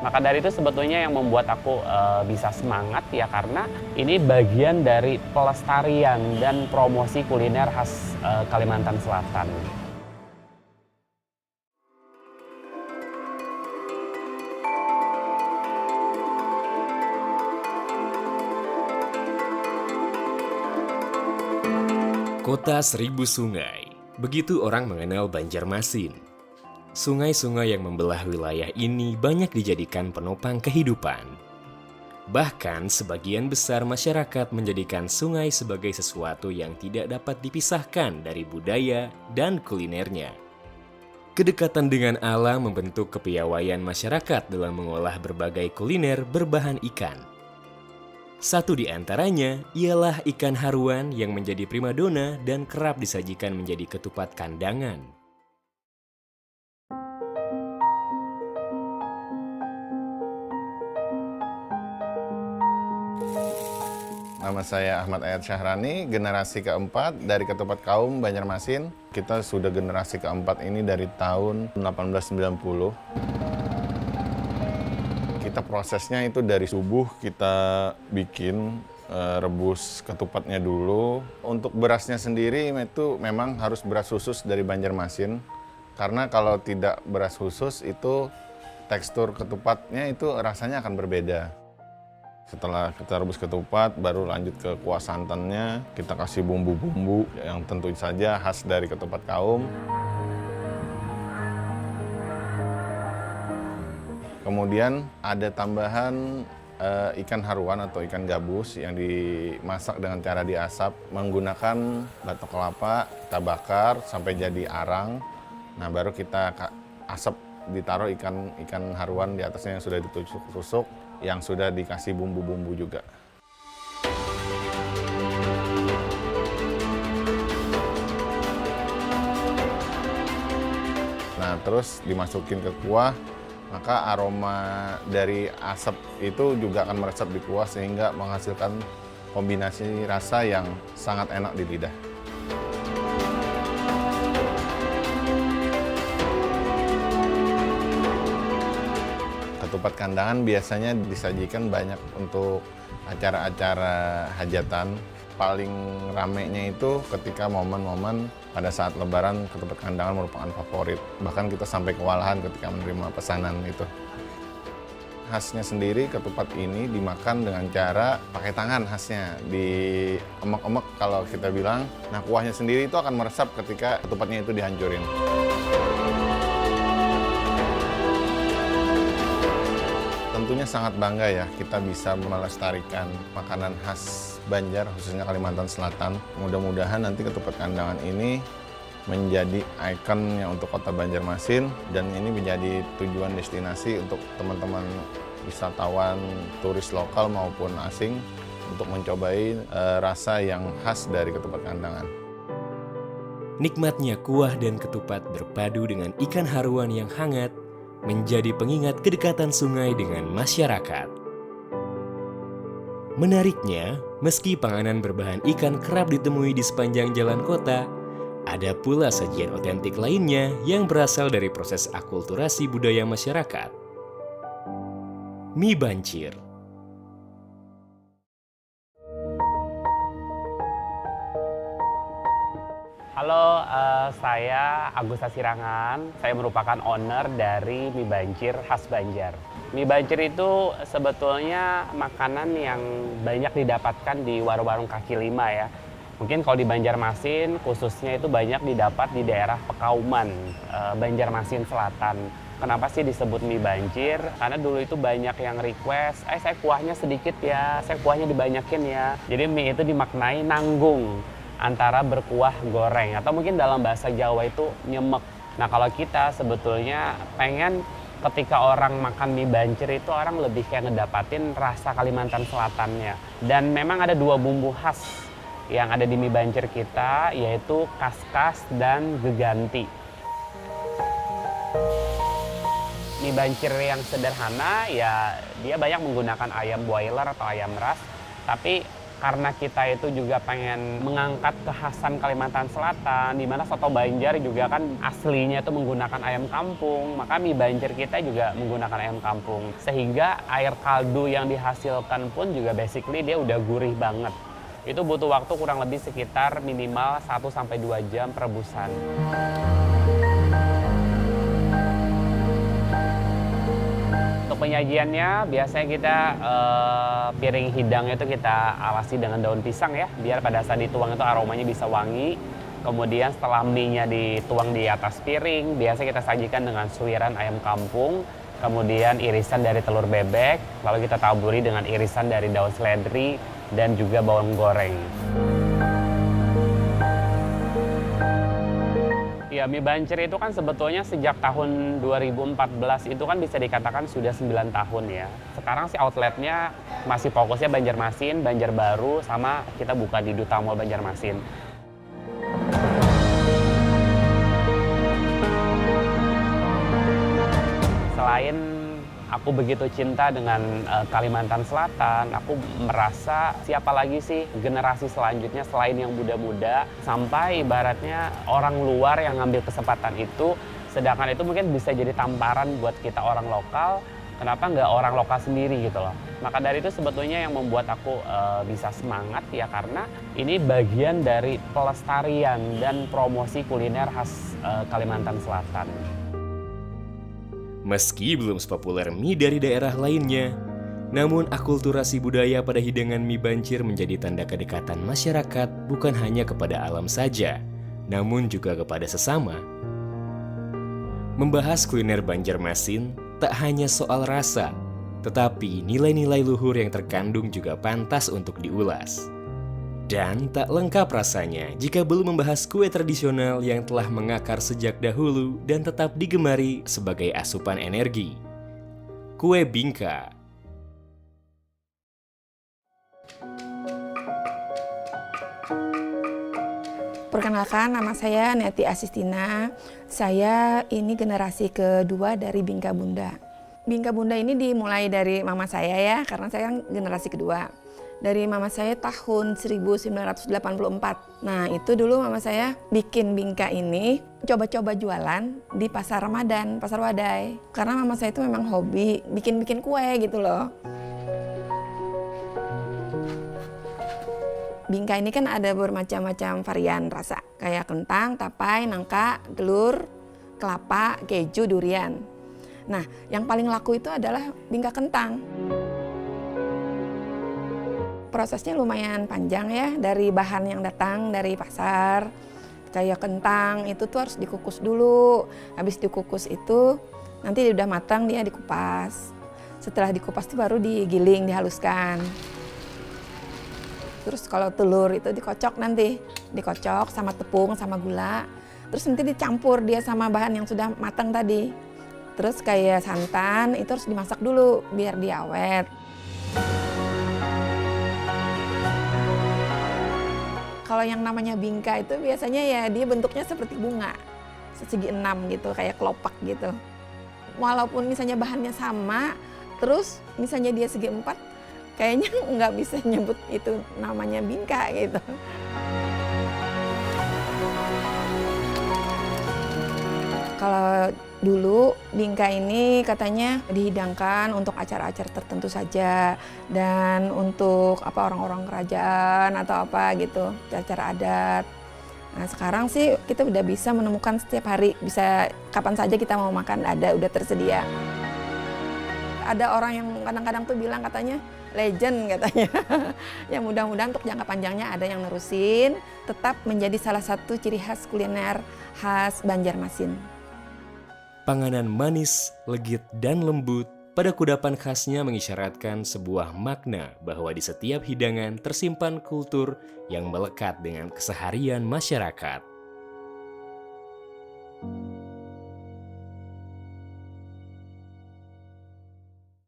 Maka dari itu sebetulnya yang membuat aku bisa semangat ya karena ini bagian dari pelestarian dan promosi kuliner khas Kalimantan Selatan. Kota Seribu Sungai, begitu orang mengenal Banjarmasin. Sungai-sungai yang membelah wilayah ini banyak dijadikan penopang kehidupan. Bahkan sebagian besar masyarakat menjadikan sungai sebagai sesuatu yang tidak dapat dipisahkan dari budaya dan kulinernya. Kedekatan dengan alam membentuk kepiawaian masyarakat dalam mengolah berbagai kuliner berbahan ikan. Satu di antaranya ialah ikan haruan yang menjadi primadona dan kerap disajikan menjadi ketupat kandangan. Nama saya Ahmad Ayat Syahrani, generasi keempat dari Ketupat Kaum Banjarmasin. Kita sudah generasi keempat ini dari tahun 1890. Kita prosesnya itu dari subuh kita bikin rebus ketupatnya dulu. Untuk berasnya sendiri itu memang harus beras khusus dari Banjarmasin. Karena kalau tidak beras khusus itu tekstur ketupatnya itu rasanya akan berbeda. Setelah kita rebus ketupat, baru lanjut ke kuah santannya. Kita kasih bumbu-bumbu yang tentu saja khas dari Ketupat Kaum. Kemudian ada tambahan ikan haruan atau ikan gabus yang dimasak dengan cara diasap menggunakan batok kelapa, kita bakar sampai jadi arang. Nah, baru kita asap, ditaruh ikan haruan di atasnya yang sudah ditusuk-tusuk, yang sudah dikasih bumbu-bumbu juga. Nah, terus dimasukin ke kuah, maka aroma dari asap itu juga akan meresap di kuah sehingga menghasilkan kombinasi rasa yang sangat enak di lidah. Ketupat kandangan biasanya disajikan banyak untuk acara-acara hajatan. Paling ramenya itu ketika momen-momen pada saat Lebaran, ketupat kandangan merupakan favorit. Bahkan kita sampai kewalahan ketika menerima pesanan itu. Khasnya sendiri ketupat ini dimakan dengan cara pakai tangan khasnya. Diemek-emek kalau kita bilang. Nah, kuahnya sendiri itu akan meresap ketika ketupatnya itu dihancurin. Tentunya sangat bangga ya kita bisa melestarikan makanan khas Banjar, khususnya Kalimantan Selatan. Mudah-mudahan nanti ketupat kandangan ini menjadi ikonnya untuk kota Banjarmasin dan ini menjadi tujuan destinasi untuk teman-teman wisatawan, turis lokal maupun asing untuk mencobai rasa yang khas dari ketupat kandangan. Nikmatnya kuah dan ketupat berpadu dengan ikan haruan yang hangat menjadi pengingat kedekatan sungai dengan masyarakat. Menariknya, meski panganan berbahan ikan kerap ditemui di sepanjang jalan kota, ada pula sajian otentik lainnya yang berasal dari proses akulturasi budaya masyarakat. Mie Bancir. Halo, saya Agus Sirangan. Saya merupakan owner dari Mie Bancir khas Banjar. Mie Bancir itu sebetulnya makanan yang banyak didapatkan di warung-warung kaki lima ya. Mungkin kalau di Banjarmasin khususnya itu banyak didapat di daerah Pekauman, Banjarmasin Selatan. Kenapa sih disebut mie bancir? Karena dulu itu banyak yang request, saya kuahnya sedikit ya, saya kuahnya dibanyakin ya. Jadi mie itu dimaknai nanggung antara berkuah goreng atau mungkin dalam bahasa Jawa itu nyemek. Nah, kalau kita sebetulnya pengen ketika orang makan mie bancir itu orang lebih kayak ngedapatin rasa Kalimantan Selatannya. Dan memang ada dua bumbu khas yang ada di mie bancir kita, yaitu kaskas dan geganti. Mie bancir yang sederhana ya dia banyak menggunakan ayam boiler atau ayam ras, tapi karena kita itu juga pengen mengangkat kekhasan Kalimantan Selatan, di mana soto Banjar juga kan aslinya itu menggunakan ayam kampung, maka mie Banjar kita juga menggunakan ayam kampung. Sehingga air kaldu yang dihasilkan pun juga basically dia udah gurih banget. Itu butuh waktu kurang lebih sekitar minimal 1-2 jam perebusan. Untuk penyajiannya biasanya kita piring hidangnya itu kita alasi dengan daun pisang ya, biar pada saat dituang itu aromanya bisa wangi. Kemudian setelah mie-nya dituang di atas piring, biasa kita sajikan dengan suiran ayam kampung, kemudian irisan dari telur bebek, lalu kita taburi dengan irisan dari daun seledri dan juga bawang goreng. Ya, mie Banjar itu kan sebetulnya sejak tahun 2014 itu kan bisa dikatakan sudah 9 tahun ya. Sekarang sih outletnya masih fokusnya Banjarmasin, Banjarbaru, sama kita buka di Duta Mall Banjarmasin. Selain aku begitu cinta dengan Kalimantan Selatan, aku merasa siapa lagi sih generasi selanjutnya selain yang muda-muda, sampai ibaratnya orang luar yang ngambil kesempatan itu, sedangkan itu mungkin bisa jadi tamparan buat kita orang lokal, kenapa nggak orang lokal sendiri gitu loh. Maka dari itu sebetulnya yang membuat aku bisa semangat ya, karena ini bagian dari pelestarian dan promosi kuliner khas Kalimantan Selatan. Meski belum sepopuler mie dari daerah lainnya, namun akulturasi budaya pada hidangan mie Banjar menjadi tanda kedekatan masyarakat bukan hanya kepada alam saja, namun juga kepada sesama. Membahas kuliner Banjarmasin tak hanya soal rasa, tetapi nilai-nilai luhur yang terkandung juga pantas untuk diulas. Dan tak lengkap rasanya jika belum membahas kue tradisional yang telah mengakar sejak dahulu dan tetap digemari sebagai asupan energi. Kue bingka. Perkenalkan, nama saya Neti Asistina. Saya ini generasi kedua dari Bingka Bunda. Bingka Bunda ini dimulai dari mama saya ya, karena saya generasi kedua. Dari mama saya tahun 1984. Nah, itu dulu mama saya bikin bingka ini, coba-coba jualan di pasar Ramadan, pasar Wadai. Karena mama saya itu memang hobi bikin-bikin kue gitu loh. Bingka ini kan ada bermacam-macam varian rasa, kayak kentang, tapai, nangka, telur, kelapa, keju, durian. Nah, yang paling laku itu adalah bingka kentang. Prosesnya lumayan panjang ya, dari bahan yang datang dari pasar. Kayak kentang itu tuh harus dikukus dulu. Habis dikukus itu nanti udah matang dia dikupas. Setelah dikupas itu baru digiling, dihaluskan. Terus kalau telur itu dikocok nanti, dikocok sama tepung sama gula. Terus nanti dicampur dia sama bahan yang sudah matang tadi. Terus kayak santan itu harus dimasak dulu biar dia awet. Kalau yang namanya bingka itu biasanya ya dia bentuknya seperti bunga, segi 6 gitu, kayak kelopak gitu. Walaupun misalnya bahannya sama, terus misalnya dia segi 4, kayaknya nggak bisa nyebut itu namanya bingka gitu. Kalau dulu bingka ini katanya dihidangkan untuk acara-acara tertentu saja dan untuk orang-orang kerajaan atau apa gitu, acara adat. Nah, sekarang sih kita udah bisa menemukan setiap hari, bisa kapan saja kita mau makan udah tersedia. Ada orang yang kadang-kadang tuh bilang katanya legend katanya. Ya mudah-mudahan untuk jangka panjangnya ada yang nerusin, tetap menjadi salah satu ciri khas kuliner khas Banjarmasin. Panganan manis, legit, dan lembut pada kudapan khasnya mengisyaratkan sebuah makna bahwa di setiap hidangan tersimpan kultur yang melekat dengan keseharian masyarakat.